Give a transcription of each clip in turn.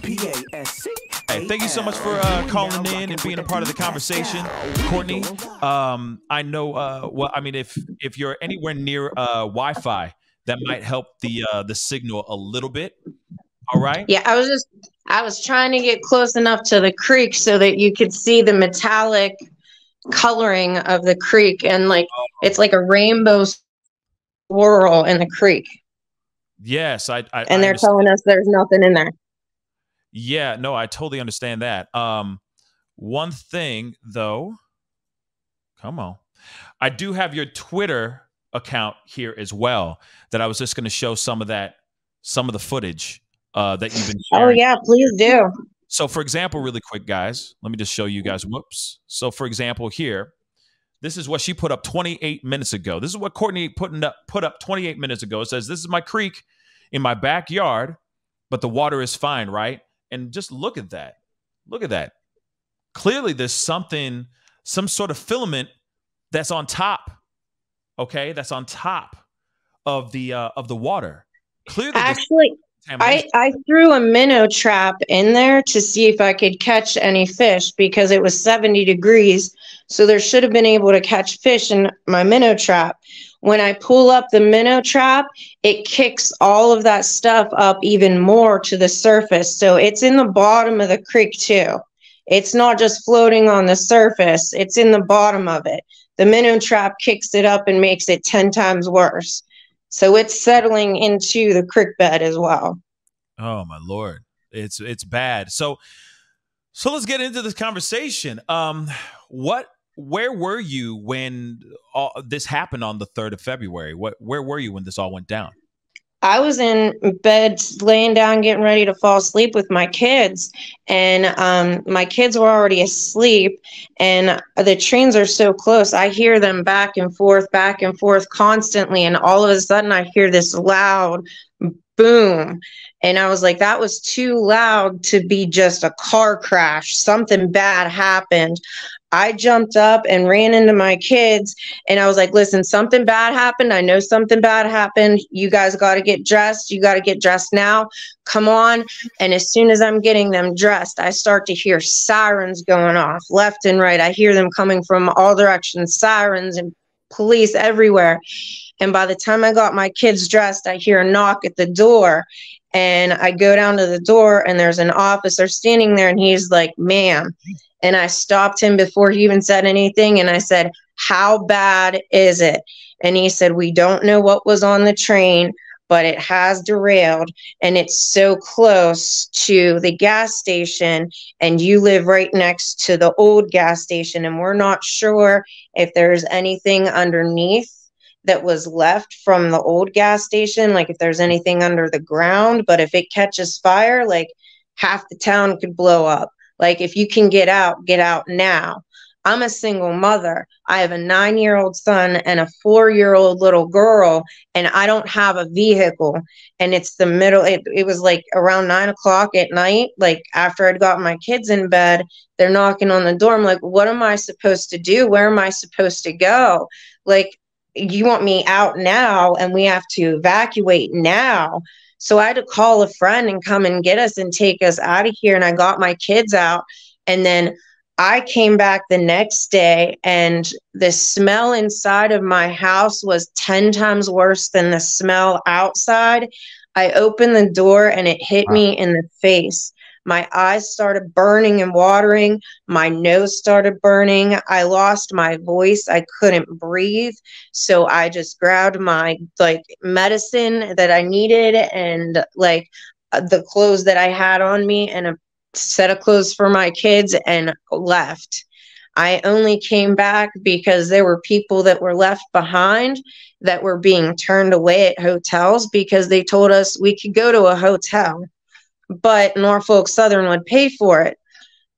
Hey, thank you so much for calling in and being a part of the conversation, Courtney. I know. Well, I mean, if you're anywhere near Wi-Fi, that might help the signal a little bit. All right. Yeah, I was trying to get close enough to the creek so that you could see the metallic coloring of the creek, and like it's like a rainbow swirl in the creek. Yes, and they're telling us there's nothing in there. Yeah, no, I totally understand that. One thing though, come on, I do have your Twitter account here as well. That I was just going to show some of the footage that you've been sharing. Oh yeah, please do. So, for example, really quick, guys, let me just show you guys. Whoops. So, for example, here, this is what she put up 28 minutes ago. This is what Courtney put up 28 minutes ago. It says, "This is my creek in my backyard, but the water is fine, right?" And just look at that. Look at that. Clearly, there's some sort of filament that's on top. Okay, that's on top of the water. Clearly, actually, I threw a minnow trap in there to see if I could catch any fish because it was 70 degrees. So there should have been able to catch fish in my minnow trap. When I pull up the minnow trap, it kicks all of that stuff up even more to the surface. So it's in the bottom of the creek too. It's not just floating on the surface. It's in the bottom of it. The minnow trap kicks it up and makes it 10 times worse. So it's settling into the creek bed as well. Oh my Lord. It's bad. So let's get into this conversation. Where were you when this happened on the 3rd of February? Where were you when this all went down? I was in bed laying down getting ready to fall asleep with my kids, and my kids were already asleep, and the trains are so close. I hear them back and forth constantly, and all of a sudden I hear this loud boom, and I was like, that was too loud to be just a car crash. Something bad happened. I jumped up and ran into my kids, and I was like, listen, something bad happened. I know something bad happened. You guys got to get dressed. You got to get dressed now. Come on. And as soon as I'm getting them dressed, I start to hear sirens going off left and right. I hear them coming from all directions, sirens and police everywhere. And by the time I got my kids dressed, I hear a knock at the door, and I go down to the door, and there's an officer standing there, and he's like, "Ma'am." And I stopped him before he even said anything. And I said, "How bad is it?" And he said, "We don't know what was on the train, but it has derailed. And it's so close to the gas station. And you live right next to the old gas station. And we're not sure if there's anything underneath that was left from the old gas station. Like if there's anything under the ground, but if it catches fire, like half the town could blow up. Like, if you can get out now." I'm a single mother. I have a 9-year-old son and a 4-year-old little girl, and I don't have a vehicle. And it's the middle. It was like around 9 o'clock at night. Like after I'd got my kids in bed, they're knocking on the door. I'm like, what am I supposed to do? Where am I supposed to go? Like, you want me out now, and we have to evacuate now. So I had to call a friend and come and get us and take us out of here. And I got my kids out. And then I came back the next day, and the smell inside of my house was 10 times worse than the smell outside. I opened the door, and it hit me in the face. My eyes started burning and watering. My nose started burning. I lost my voice. I couldn't breathe. So I just grabbed my medicine that I needed, and the clothes that I had on me, and a set of clothes for my kids, and left. I only came back because there were people that were left behind that were being turned away at hotels because they told us we could go to a hotel, but Norfolk Southern would pay for it.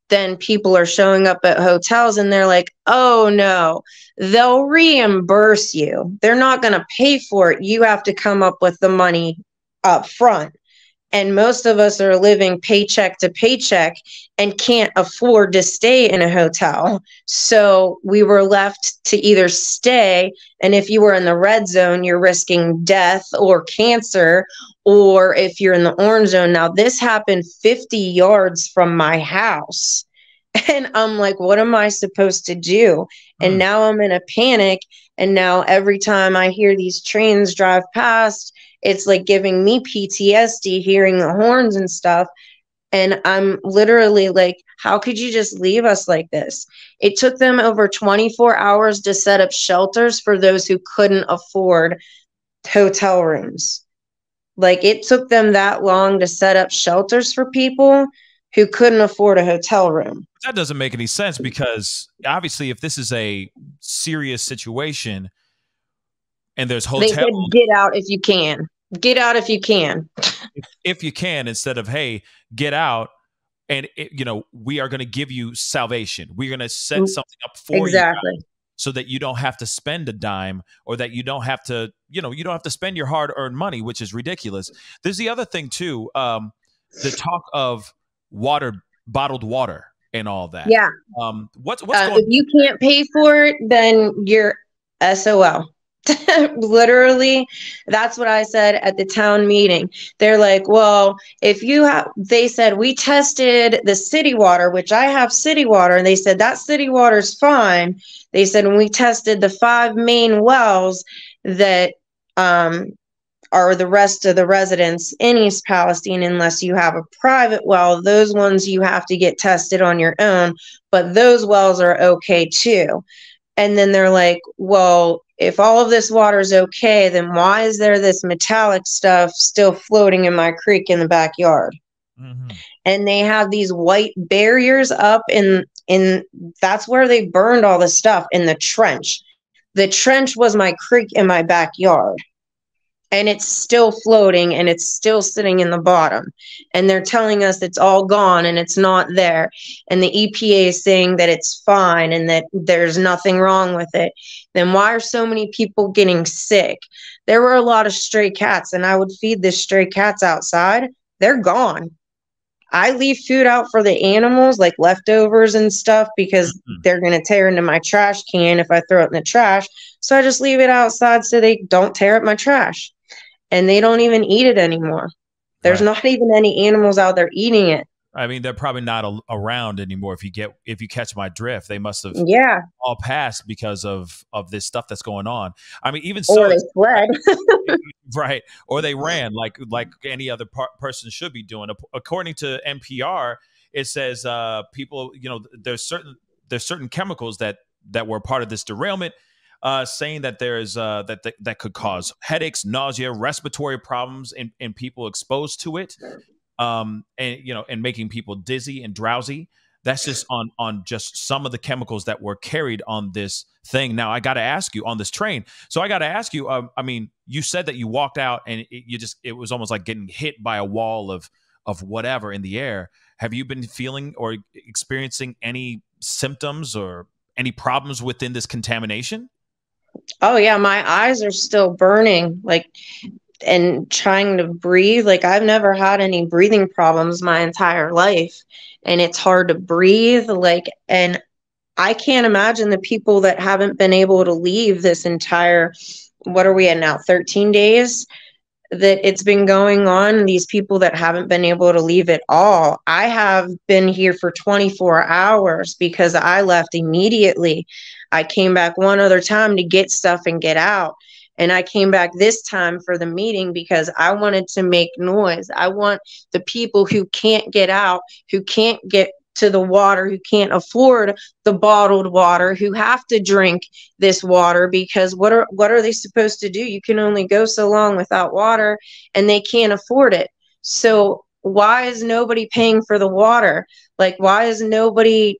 Then people are showing up at hotels, and they're like, "Oh no, they'll reimburse you. They're not going to pay for it. You have to come up with the money up front." And most of us are living paycheck to paycheck and can't afford to stay in a hotel. So we were left to either stay, and if you were in the red zone, you're risking death or cancer, or if you're in the orange zone. Now, this happened 50 yards from my house. And I'm like, what am I supposed to do? And now I'm in a panic. And now every time I hear these trains drive past, it's like giving me PTSD hearing the horns and stuff. And I'm literally like, how could you just leave us like this? It took them over 24 hours to set up shelters for those who couldn't afford hotel rooms. Like, it took them that long to set up shelters for people who couldn't afford a hotel room. That doesn't make any sense, because obviously if this is a serious situation and there's hotels, they said, get out if you can. Get out if you can. If you can, instead of, hey, get out, and we are going to give you salvation. We're going to set something up for you so that you don't have to spend a dime, or that you don't have to, you don't have to spend your hard-earned money, which is ridiculous. There's the other thing too, the talk of bottled water and all that. Yeah. What's going on? If you can't pay for it, then you're SOL. Literally, that's what I said at the town meeting. They're like, well, they said, we tested the city water, which I have city water, and they said that city water is fine. They said, when we tested the 5 main wells that are the rest of the residents in East Palestine, unless you have a private well, those ones you have to get tested on your own, but those wells are okay too. And then they're like, well, if all of this water is okay, then why is there this metallic stuff still floating in my creek in the backyard? And they have these white barriers up in that's where they burned all the stuff, in the trench. The trench was my creek in my backyard. And it's still floating, and it's still sitting in the bottom. And they're telling us it's all gone and it's not there. And the EPA is saying that it's fine and that there's nothing wrong with it. Then why are so many people getting sick? There were a lot of stray cats, and I would feed the stray cats outside. They're gone. I leave food out for the animals, like leftovers and stuff, because they're going to tear into my trash can if I throw it in the trash. So I just leave it outside so they don't tear up my trash. And they don't even eat it anymore. There's not even any animals out there eating it. I mean, they're probably not around anymore. If you catch my drift, they must have all passed because of this stuff that's going on. I mean, even so, or they fled, right? Or they ran, like any other person should be doing. According to NPR, it says people, there's certain chemicals that were part of this derailment. Saying that there's that could cause headaches, nausea, respiratory problems in people exposed to it, and making people dizzy and drowsy. That's just on just some of the chemicals that were carried on this thing. Now, I got to ask you, on this train. So I got to ask you. I mean, you said that you walked out and it was almost like getting hit by a wall of whatever in the air. Have you been feeling or experiencing any symptoms or any problems within this contamination? Oh yeah, my eyes are still burning, and trying to breathe. Like, I've never had any breathing problems my entire life, and it's hard to breathe. And I can't imagine the people that haven't been able to leave this entire, what are we at now, 13 days that it's been going on. These people that haven't been able to leave at all. I have been here for 24 hours because I left immediately. I came back one other time to get stuff and get out. And I came back this time for the meeting because I wanted to make noise. I want the people who can't get out, who can't get to the water, who can't afford the bottled water, who have to drink this water, because what are they supposed to do? You can only go so long without water, and they can't afford it. So why is nobody paying for the water? Why is nobody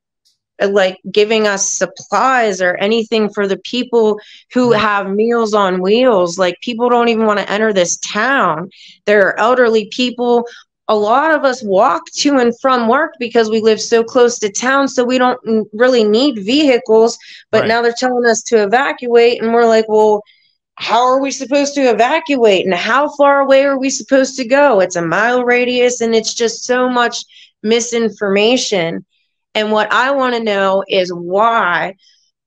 giving us supplies or anything for the people who have Meals on Wheels? People don't even want to enter this town. There are elderly people. A lot of us walk to and from work because we live so close to town, so we don't really need vehicles. But now they're telling us to evacuate, and we're like, well, how are we supposed to evacuate, and how far away are we supposed to go? It's a mile radius, and it's just so much misinformation. And what I want to know is why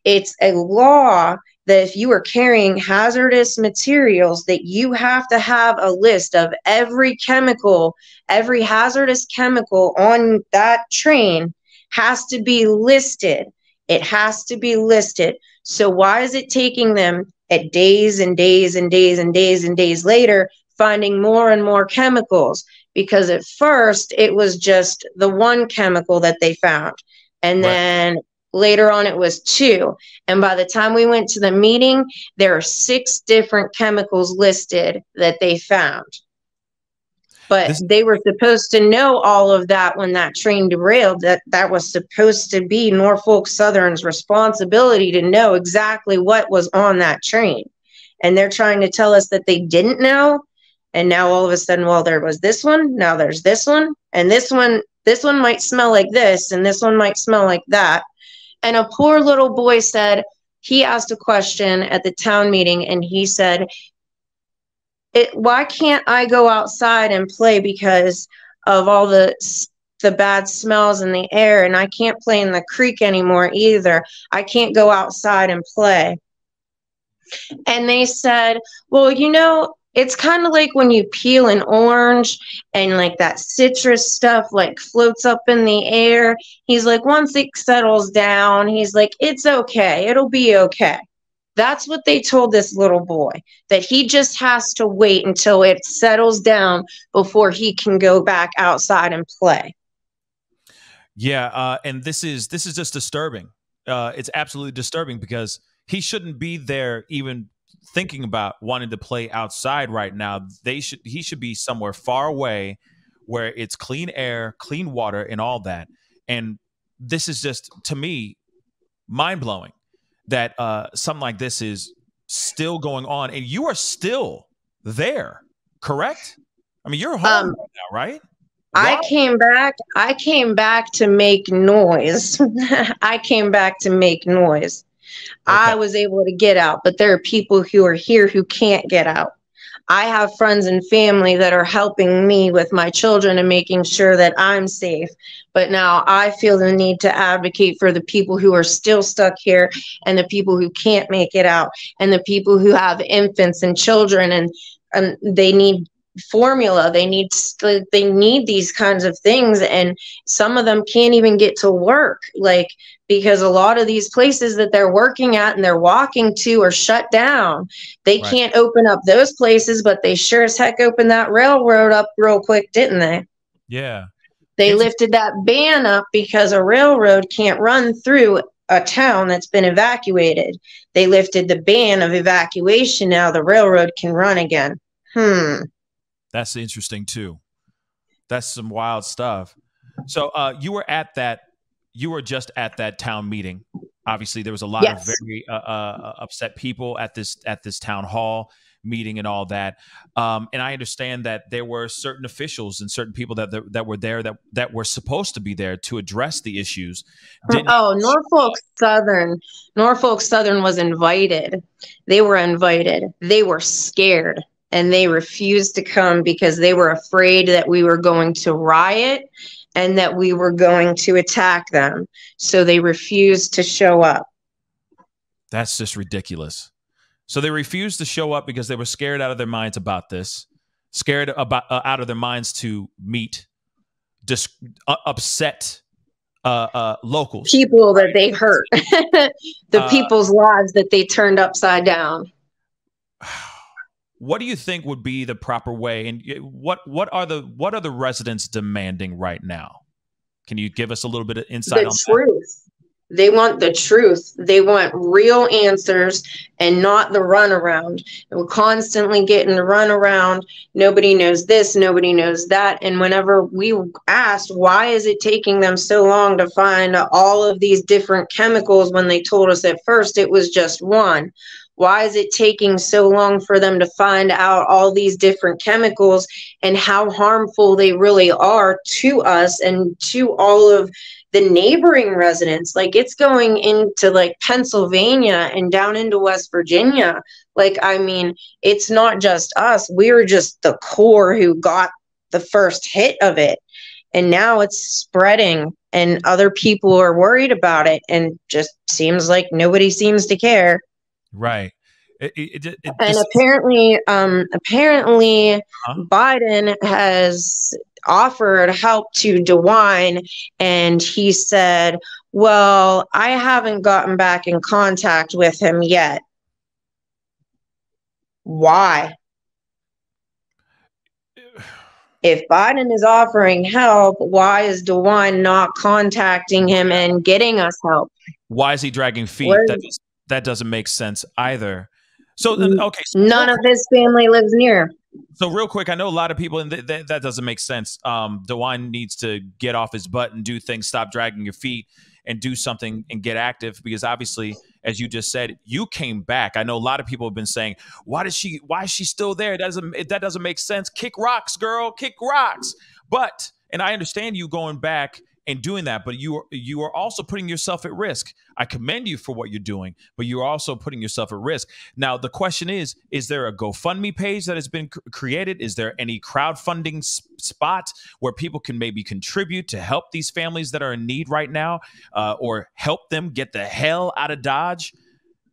it's a law that if you are carrying hazardous materials, that you have to have a list of every chemical, every hazardous chemical on that train has to be listed. It has to be listed. So why is it taking them at days and days and days and days and days later, finding more and more chemicals? Because at first it was just the one chemical that they found. And then later on it was 2. And by the time we went to the meeting, there are 6 different chemicals listed that they found. But they were supposed to know all of that when that train derailed. That was supposed to be Norfolk Southern's responsibility to know exactly what was on that train. And they're trying to tell us that they didn't know. And now all of a sudden, well, there was this one, now there's this one, and this one might smell like this, and this one might smell like that. And a poor little boy said, he asked a question at the town meeting, and he said, why can't I go outside and play because of all the bad smells in the air, and I can't play in the creek anymore either. I can't go outside and play. And they said, well, you know, it's kind of like when you peel an orange and like that citrus stuff like floats up in the air. He's like, once it settles down, he's like, it's okay. It'll be okay. That's what they told this little boy, that he just has to wait until it settles down before he can go back outside and play. Yeah, and this is just disturbing. It's absolutely disturbing because he shouldn't be there even thinking about wanting to play outside right now. He should be somewhere far away where it's clean air, clean water, and all that. And this is just, to me, mind-blowing that something like this is still going on, and you are still there, correct? I mean, you're home right now, right? Wow. I came back to make noise. I came back to make noise. Okay. I was able to get out, but there are people who are here who can't get out. I have friends and family that are helping me with my children and making sure that I'm safe. But now I feel the need to advocate for the people who are still stuck here, and the people who can't make it out, and the people who have infants and children, and they need formula. They need these kinds of things, and some of them can't even get to work, like, because a lot of these places that they're working at and they're walking to are shut down. They can't open up those places, but they sure as heck opened that railroad up real quick, didn't they? Yeah. They lifted that ban up because a railroad can't run through a town that's been evacuated. They lifted the ban of evacuation. Now the railroad can run again. That's interesting too. That's some wild stuff. So you were just at that town meeting. Obviously, there was a lot of very upset people at this town hall meeting and all that. And I understand that there were certain officials and certain people that were there that were supposed to be there to address the issues. Norfolk Southern. Norfolk Southern was invited. They were invited. They were scared, and they refused to come because they were afraid that we were going to riot and that we were going to attack them. So they refused to show up. That's just ridiculous. So they refused to show up because they were scared out of their minds about this, scared about out of their minds to meet upset locals. People that they hurt. The people's lives that they turned upside down. What do you think would be the proper way, and what are the residents demanding right now? Can you give us a little bit of insight on the truth? They want the truth. They want real answers and not the runaround. We're constantly getting the runaround. Nobody knows this, nobody knows that. And whenever we asked, why is it taking them so long to find all of these different chemicals when they told us at first it was just one? Why is it taking so long for them to find out all these different chemicals and how harmful they really are to us and to all of the neighboring residents? Like, it's going into like Pennsylvania and down into West Virginia. Like, I mean, it's not just us. We were just the core who got the first hit of it. And now it's spreading and other people are worried about it, and just seems like nobody seems to care. Right. And apparently, huh? Biden has offered help to DeWine, and he said, well, I haven't gotten back in contact with him yet. Why? If Biden is offering help, why is DeWine not contacting him and getting us help? Why is he dragging feet? That doesn't make sense either. So, okay. So none of his family lives near. So real quick, I know a lot of people, and that doesn't make sense. DeWine needs to get off his butt and do things, stop dragging your feet, and do something and get active, because obviously, as you just said, you came back. I know a lot of people have been saying, why is she still there? That doesn't make sense. Kick rocks, girl, kick rocks. But, and I understand you going back and doing that, but you are also putting yourself at risk. I commend you for what you're doing, but you're also putting yourself at risk. Now, the question is there a GoFundMe page that has been created? Is there any crowdfunding spot where people can maybe contribute to help these families that are in need right now, or help them get the hell out of Dodge?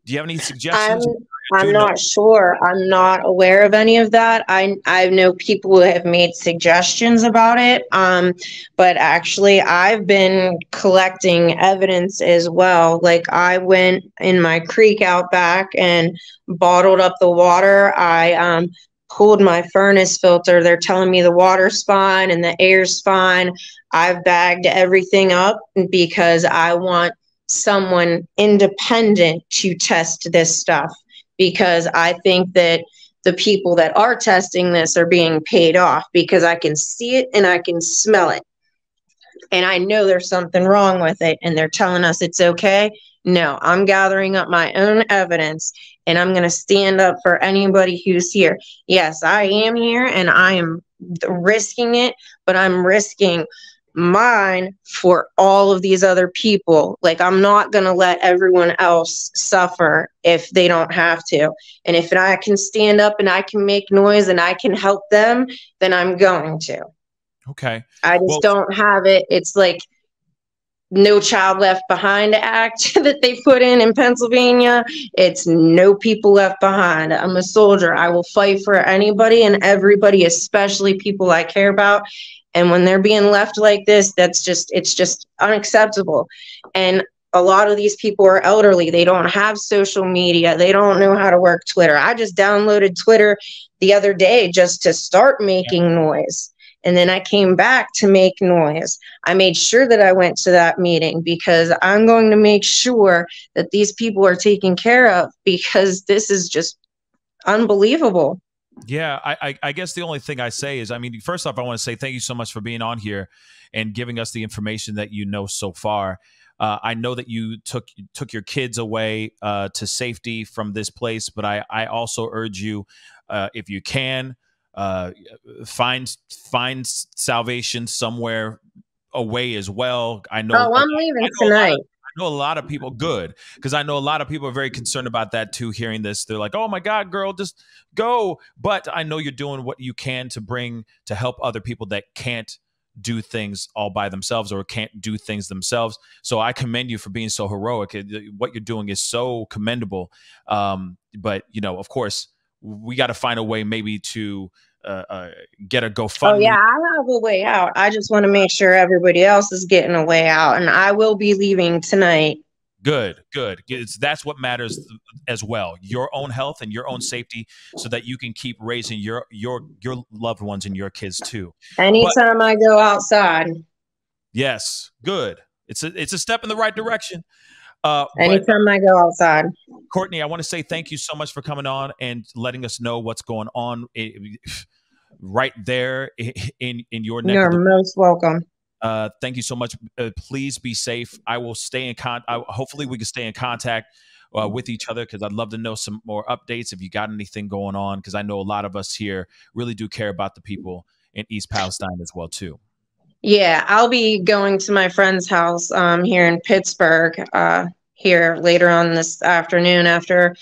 Do you have any suggestions? I'm not sure. I'm not aware of any of that. I know people who have made suggestions about it. But actually, I've been collecting evidence as well. Like, I went in my creek out back and bottled up the water. I pulled my furnace filter. They're telling me the water's fine and the air's fine. I've bagged everything up because I want someone independent to test this stuff, because I think that the people that are testing this are being paid off, because I can see it and I can smell it. And I know there's something wrong with it, and they're telling us it's okay. No, I'm gathering up my own evidence, and I'm going to stand up for anybody who's here. Yes, I am here and I am risking it, but I'm risking mine for all of these other people. Like, I'm not going to let everyone else suffer if they don't have to. And if I can stand up and I can make noise and I can help them, then I'm going to. Okay. I just don't have it. It's like No Child Left Behind Act that they put in Pennsylvania. It's No People Left Behind. I'm a soldier. I will fight for anybody and everybody, especially people I care about. And when they're being left like this, it's just unacceptable. And a lot of these people are elderly. They don't have social media. They don't know how to work Twitter. I just downloaded Twitter the other day just to start making noise. And then I came back to make noise. I made sure that I went to that meeting because I'm going to make sure that these people are taken care of, because this is just unbelievable. Yeah, I guess the only thing I say is, I mean, first off, I want to say thank you so much for being on here and giving us the information that you know so far. I know that you took your kids away to safety from this place, but I also urge you, if you can, find salvation somewhere away as well. I know. Oh, I'm leaving tonight. I know a lot of people, good, because I know a lot of people are very concerned about that too. Hearing this, they're like, "Oh my God, girl, just go!" But I know you're doing what you can to help other people that can't do things all by themselves or can't do things themselves. So I commend you for being so heroic. What you're doing is so commendable. But of course, we got to find a way maybe to get a GoFundMe. Oh yeah, I have a way out. I just want to make sure everybody else is getting a way out, and I will be leaving tonight. Good. That's what matters as well. Your own health and your own safety, so that you can keep raising your loved ones and your kids too. Anytime I go outside. Yes, good. It's a step in the right direction. Anytime I go outside. Courtney, I want to say thank you so much for coming on and letting us know what's going on right there in your neck. You're most welcome. Thank you so much. Please be safe. I will stay in contact. Hopefully we can stay in contact with each other, because I'd love to know some more updates if you got anything going on, because I know a lot of us here really do care about the people in East Palestine as well too. Yeah, I'll be going to my friend's house here in Pittsburgh here later on this afternoon after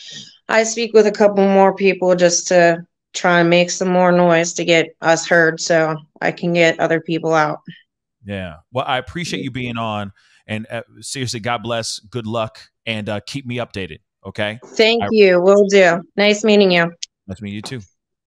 I speak with a couple more people, just to try and make some more noise to get us heard so I can get other people out. Yeah. Well, I appreciate you being on, and seriously, God bless, good luck, and keep me updated. Okay. Thank you. Will do. Nice meeting you. Nice to meet you too.